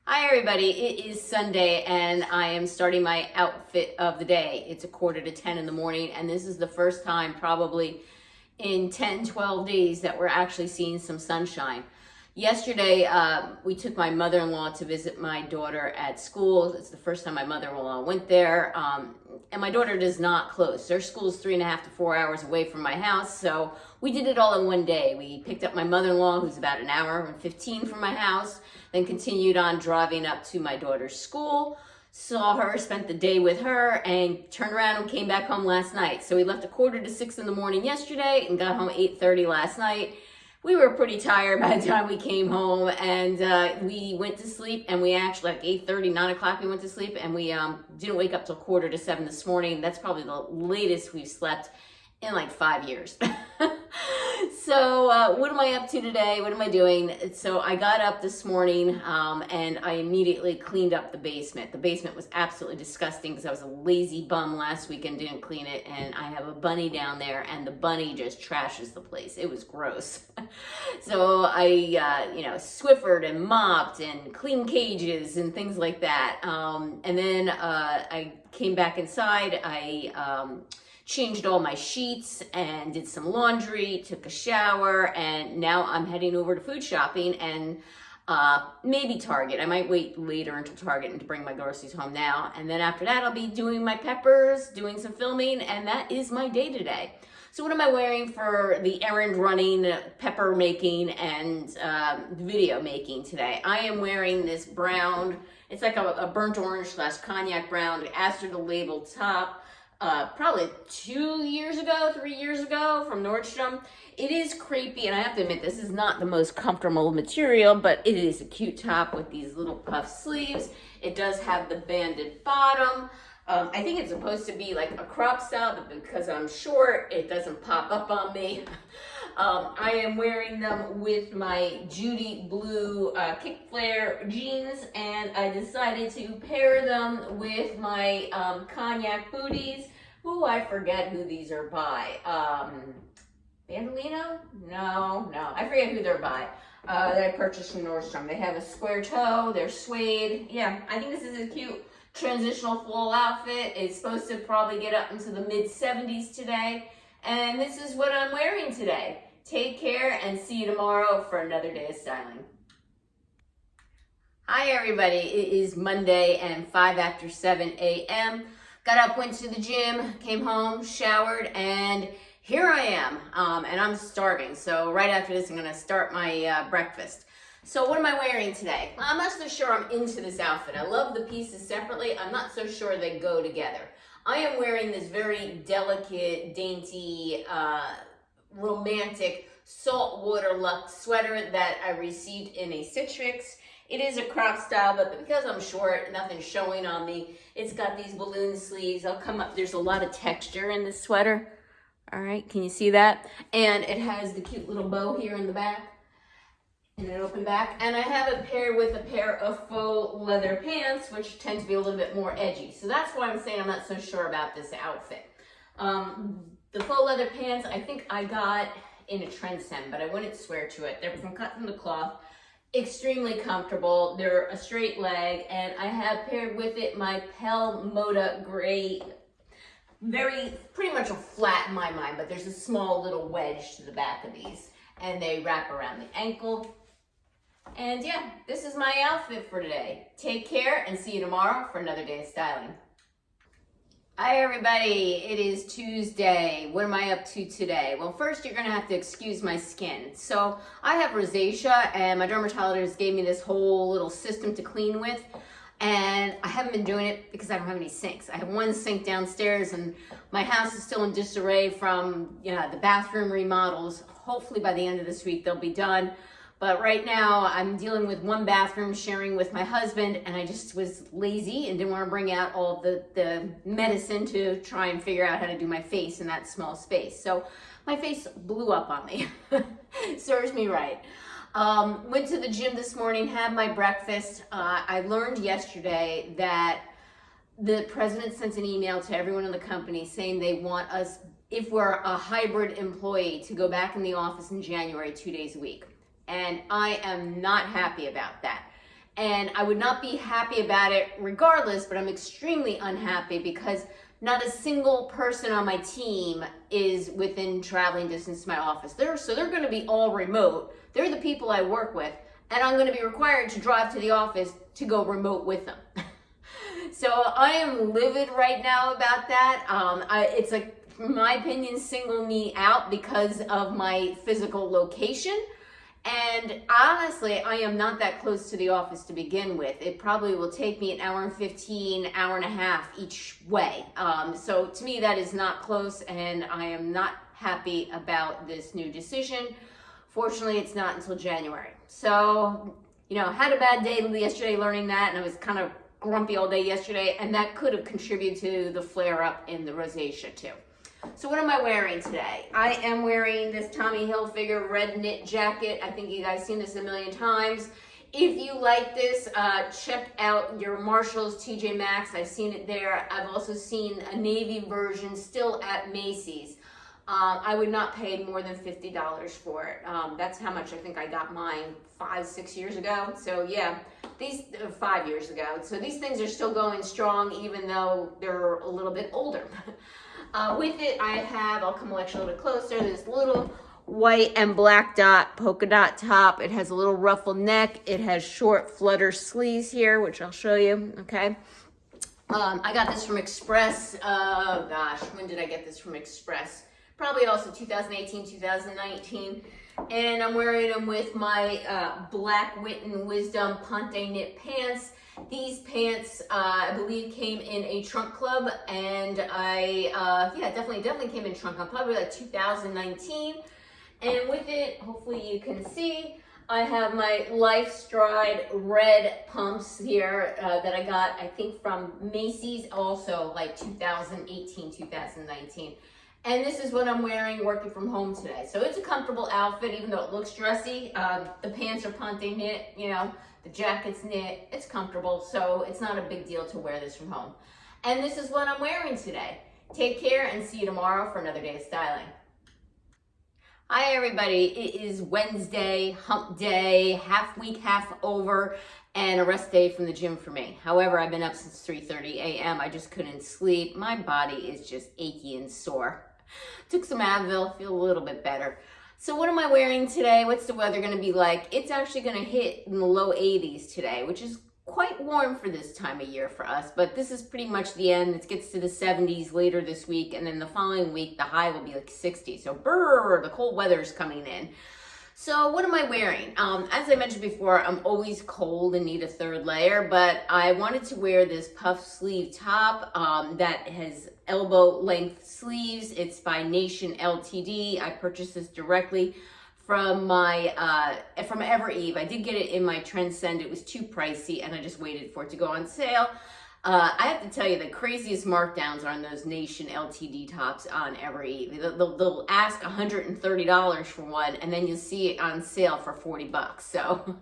Hi everybody, it is Sunday and I am starting my outfit of the day. It's 9:45 in the morning and this is the first time probably in 10, 12 days that we're actually seeing some sunshine. Yesterday, we took my mother-in-law to visit my daughter at school. It's the first time my mother-in-law went there. And my daughter does not close. Their school is 3.5 to 4 hours away from my house. So we did it all in one day. We picked up my mother-in-law, who's about an hour and 15 from my house, then continued on driving up to my daughter's school, saw her, spent the day with her, and turned around and came back home last night. So we left 5:45 in the morning yesterday and got home 8:30 last night. We were pretty tired by the time we came home, and we went to sleep, and we actually, like 8:30, 9 o'clock, we went to sleep, and we didn't wake up till 6:45 this morning. That's probably the latest we've slept in like 5 years. So what am I up to today? What am I doing? So I got up this morning and I immediately cleaned up the basement. The basement was absolutely disgusting because I was a lazy bum last week and didn't clean it. And I have a bunny down there and the bunny just trashes the place. It was gross. So I, Swiffered and mopped and cleaned cages and things like that. And then I came back inside. I changed all my sheets and did some laundry, took a shower, and now I'm heading over to food shopping and maybe Target. I might wait later until Target and to bring my groceries home now. And then after that, I'll be doing my peppers, doing some filming, and that is my day today. So what am I wearing for the errand running, pepper making, and video making today? I am wearing this brown, it's like a burnt orange / cognac brown, Aster the Label top. Probably 3 years ago from Nordstrom. It is crepey, and I have to admit, this is not the most comfortable material, but it is a cute top with these little puff sleeves. It does have the banded bottom. I think it's supposed to be like a crop style, but because I'm short, it doesn't pop up on me. I am wearing them with my Judy blue kick flare jeans, and I decided to pair them with my cognac booties. Ooh, I forget who these are by. Bandolino? No, I forget who they're by. That I purchased from Nordstrom. They have a square toe, they're suede. Yeah, I think this is a cute transitional fall outfit. It's supposed to probably get up into the mid-70s today. And this is what I'm wearing today. Take care and see you tomorrow for another day of styling. Hi everybody, it is Monday and 7:05 a.m. Got up, went to the gym, came home, showered, and here I am. And I'm starving, so right after this I'm gonna start my breakfast. So what am I wearing today? I'm not so sure I'm into this outfit. I love the pieces separately. I'm not so sure they go together. I am wearing this very delicate, dainty, romantic saltwater luxe sweater that I received in a Citrix. It is a crop style, but because I'm short, nothing's showing on me. It's got these balloon sleeves. I'll come up. There's a lot of texture in this sweater. All right, can you see that? And it has the cute little bow here in the back and an open back. And I have it paired with a pair of faux leather pants, which tend to be a little bit more edgy. So that's why I'm saying I'm not so sure about this outfit. The faux leather pants, I think I got in a Trendsend, but I wouldn't swear to it. They're cut from the cloth. Extremely comfortable. They're a straight leg, and I have paired with it my Pel Moda gray, pretty much a flat in my mind, but there's a small little wedge to the back of these, and they wrap around the ankle. And yeah, this is my outfit for today. Take care and see you tomorrow for another day of styling. Hi everybody, it is Tuesday. What am I up to today? Well, first you're gonna have to excuse my skin. So I have rosacea and my dermatologist gave me this whole little system to clean with, and I haven't been doing it because I don't have any sinks. I have one sink downstairs and my house is still in disarray from the bathroom remodels. Hopefully by the end of this week they'll be done. But right now I'm dealing with one bathroom sharing with my husband, and I just was lazy and didn't want to bring out all the medicine to try and figure out how to do my face in that small space. So my face blew up on me. Serves me right. Went to the gym this morning, had my breakfast. I learned yesterday that the president sent an email to everyone in the company saying they want us, if we're a hybrid employee, to go back in the office in January 2 days a week. And I am not happy about that. And I would not be happy about it regardless, but I'm extremely unhappy because not a single person on my team is within traveling distance to my office. So they're going to be all remote. They're the people I work with, and I'm going to be required to drive to the office to go remote with them. So I am livid right now about that. It's like, in my opinion, single me out because of my physical location. And honestly, I am not that close to the office to begin with. It probably will take me an hour and 15, hour and a half each way. So to me, that is not close, and I am not happy about this new decision. Fortunately, it's not until January. So, had a bad day yesterday learning that, and I was kind of grumpy all day yesterday, and that could have contributed to the flare-up in the rosacea too. So what am I wearing today? I am wearing this Tommy Hilfiger red knit jacket. I think you guys seen this a million times. If you like this, check out your Marshalls, TJ Maxx. I've seen it there. I've also seen a navy version still at Macy's. I would not pay more than $50 for it. That's how much I think I got mine 5-6 years ago. So yeah, these 5 years ago. So these things are still going strong, even though they're a little bit older. With it, I'll come actually a little bit closer, this little white and black dot polka dot top. It has a little ruffled neck. It has short flutter sleeves here, which I'll show you, okay? I got this from Express. When did I get this from Express? Probably also 2018, 2019. And I'm wearing them with my black Wit and Wisdom Ponte knit pants. These pants, I believe, came in a trunk club, and definitely came in trunk club, probably like 2019. And with it, hopefully you can see, I have my Life Stride red pumps here that I got, I think, from Macy's, also like 2018, 2019. And this is what I'm wearing working from home today. So it's a comfortable outfit, even though it looks dressy. The pants are Ponte knit, the jacket's knit, it's comfortable, so it's not a big deal to wear this from home. And this is what I'm wearing today. Take care and see you tomorrow for another day of styling. Hi everybody, it is Wednesday, hump day, half week, half over, and a rest day from the gym for me. However, I've been up since 3:30 a.m. I just couldn't sleep. My body is just achy and sore. Took some Advil, feel a little bit better. So what am I wearing today? What's the weather going to be like? It's actually going to hit in the low 80s today, which is quite warm for this time of year for us, but this is pretty much the end. It gets to the 70s later this week, and then the following week, the high will be like 60. So the cold weather is coming in. So what am I wearing? As I mentioned before, I'm always cold and need a third layer, but I wanted to wear this puff sleeve top that has elbow length sleeves. It's by Nation Ltd. I purchased this directly from from Ever Eve. I did get it in my Trendsend. It was too pricey, and I just waited for it to go on sale. I have to tell you, the craziest markdowns are on those Nation Ltd tops on Ever Eve. They'll ask $130 for one, and then you'll see it on sale for $40. So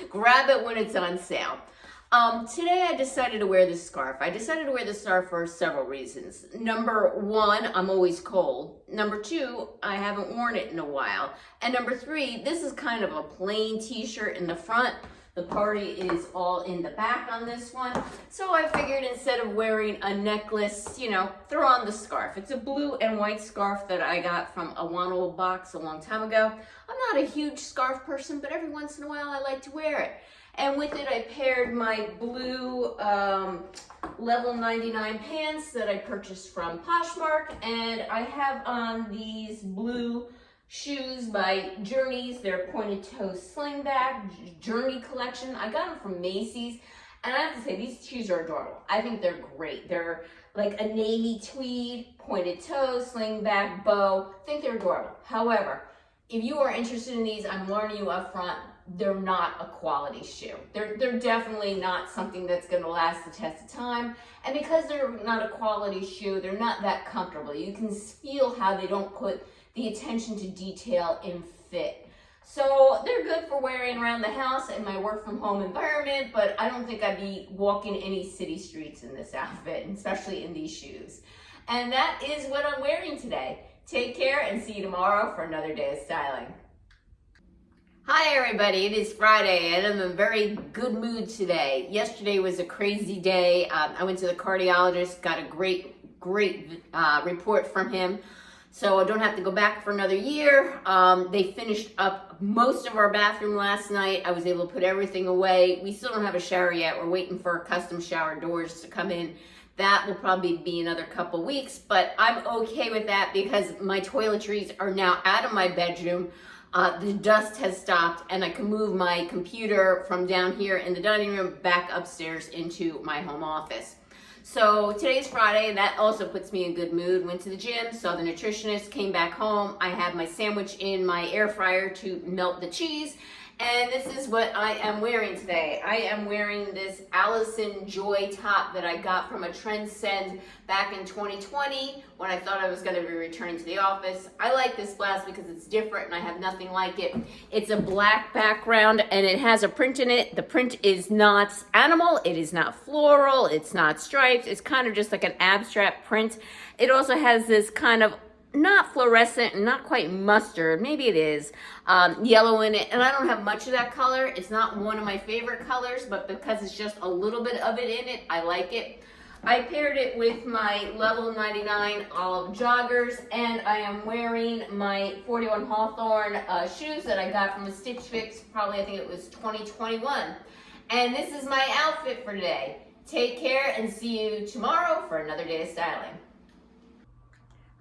grab it when it's on sale. Today I decided to wear this scarf. I decided to wear this scarf for several reasons. Number one, I'm always cold. Number two, I haven't worn it in a while. And number three, this is kind of a plain t-shirt in the front. The party is all in the back on this one. So I figured instead of wearing a necklace, throw on the scarf. It's a blue and white scarf that I got from a Wantable box a long time ago. I'm not a huge scarf person, but every once in a while I like to wear it. And with it, I paired my blue level 99 pants that I purchased from Poshmark. And I have on these blue shoes by Journeys. They're pointed toe slingback Journey collection. I got them from Macy's, and I have to say, these shoes are adorable. I think they're great. They're like a navy tweed, pointed toe, slingback, bow. I think they're adorable. However, if you are interested in these, I'm warning you up front, they're not a quality shoe. They're definitely not something that's going to last the test of time. And because they're not a quality shoe, they're not that comfortable. You can feel how they don't put the attention to detail in fit. So they're good for wearing around the house in my work from home environment, but I don't think I'd be walking any city streets in this outfit, especially in these shoes. And that is what I'm wearing today. Take care and see you tomorrow for another day of styling. Hi everybody, it is Friday and I'm in a very good mood today. Yesterday was a crazy day. I went to the cardiologist, got a great report from him. So I don't have to go back for another year. They finished up most of our bathroom last night. I was able to put everything away. We still don't have a shower yet. We're waiting for custom shower doors to come in. That will probably be another couple weeks, but I'm okay with that because my toiletries are now out of my bedroom. The dust has stopped and I can move my computer from down here in the dining room back upstairs into my home office. So today's Friday and that also puts me in good mood. Went to the gym, saw the nutritionist, came back home. I have my sandwich in my air fryer to melt the cheese. And this is what I am wearing today. I am wearing this Allison Joy top that I got from a Trendsend back in 2020 when I thought I was going to be returning to the office. I like this blouse because it's different and I have nothing like it. It's a black background and it has a print in it. The print is not animal, it is not floral, it's not striped. It's kind of just like an abstract print. It also has this kind of not fluorescent and not quite mustard, maybe it is, yellow in it, and I don't have much of that color. It's not one of my favorite colors, but because it's just a little bit of it in it, I like it. I paired it with my level 99 olive joggers, and I am wearing my 41 Hawthorne shoes that I got from a Stitch Fix, probably I think it was 2021. And this is my outfit for today. Take care and see you tomorrow for another day of styling.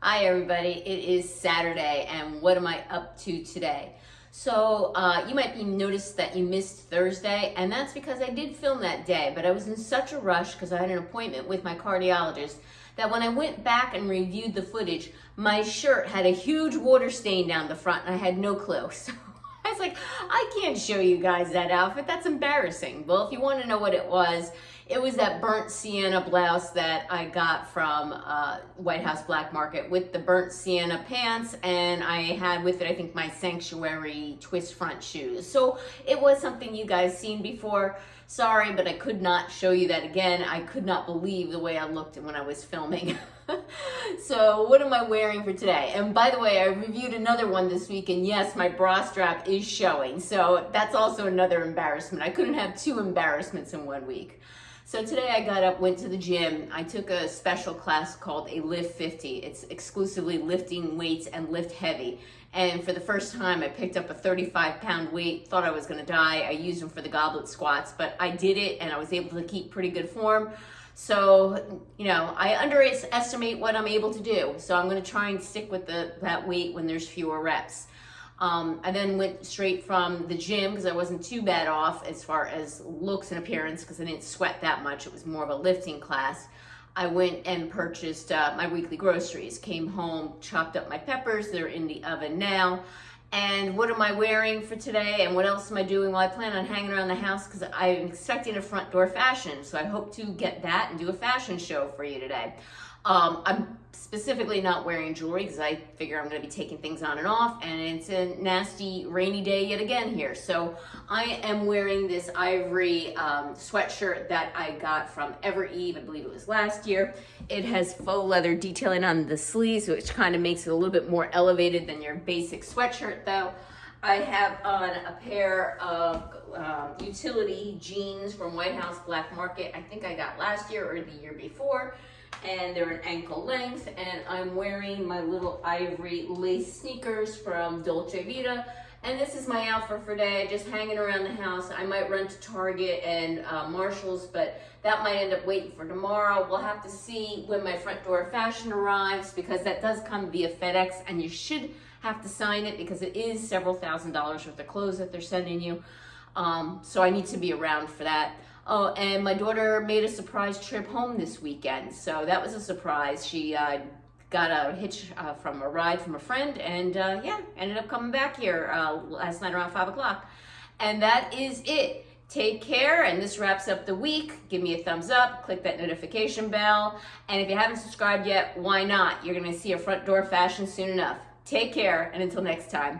Hi everybody, it is Saturday and what am I up to today? So you might be noticed that you missed Thursday and that's because I did film that day, but I was in such a rush because I had an appointment with my cardiologist that when I went back and reviewed the footage, my shirt had a huge water stain down the front and I had no clue. So I was like, I can't show you guys that outfit, that's embarrassing. Well, if you want to know what it was that burnt sienna blouse that I got from White House Black Market with the burnt sienna pants, and I had with it, I think, my Sanctuary twist front shoes. So it was something you guys seen before. Sorry, but I could not show you that again. I could not believe the way I looked when I was filming. So what am I wearing for today? And by the way, I reviewed another one this week, and yes, my bra strap is showing. So that's also another embarrassment. I couldn't have two embarrassments in 1 week. So today I got up, went to the gym. I took a special class called a Lift 50. It's exclusively lifting weights and lift heavy. And for the first time, I picked up a 35-pound weight, thought I was gonna die. I used them for the goblet squats, but I did it and I was able to keep pretty good form. So, you know, I underestimate what I'm able to do. So I'm gonna try and stick with that weight when there's fewer reps. I then went straight from the gym because I wasn't too bad off as far as looks and appearance because I didn't sweat that much. It was more of a lifting class. I went and purchased my weekly groceries, came home, chopped up my peppers. They're in the oven now. And what am I wearing for today and what else am I doing? Well, I plan on hanging around the house because I'm expecting a front door fashion. So I hope to get that and do a fashion show for you today. I'm specifically not wearing jewelry because I figure I'm going to be taking things on and off, and it's a nasty rainy day yet again here. So I am wearing this ivory sweatshirt that I got from Ever Eve, I believe it was last year. It has faux leather detailing on the sleeves, which kind of makes it a little bit more elevated than your basic sweatshirt though. I have on a pair of utility jeans from White House Black Market. I think I got last year or the year before. And they're an ankle length, and I'm wearing my little ivory lace sneakers from Dolce Vita. And this is my outfit for today, just hanging around the house. I might run to Target and Marshall's, but that might end up waiting for tomorrow. We'll have to see when my front door fashion arrives because that does come via FedEx, and you should have to sign it because it is several $1,000s worth of clothes that they're sending you. So I need to be around for that. Oh, and my daughter made a surprise trip home this weekend. So that was a surprise. She got a hitch from a ride from a friend and yeah, ended up coming back here last night around 5 o'clock. And that is it. Take care, and this wraps up the week. Give me a thumbs up, click that notification bell. And if you haven't subscribed yet, why not? You're gonna see a front door fashion soon enough. Take care, and until next time.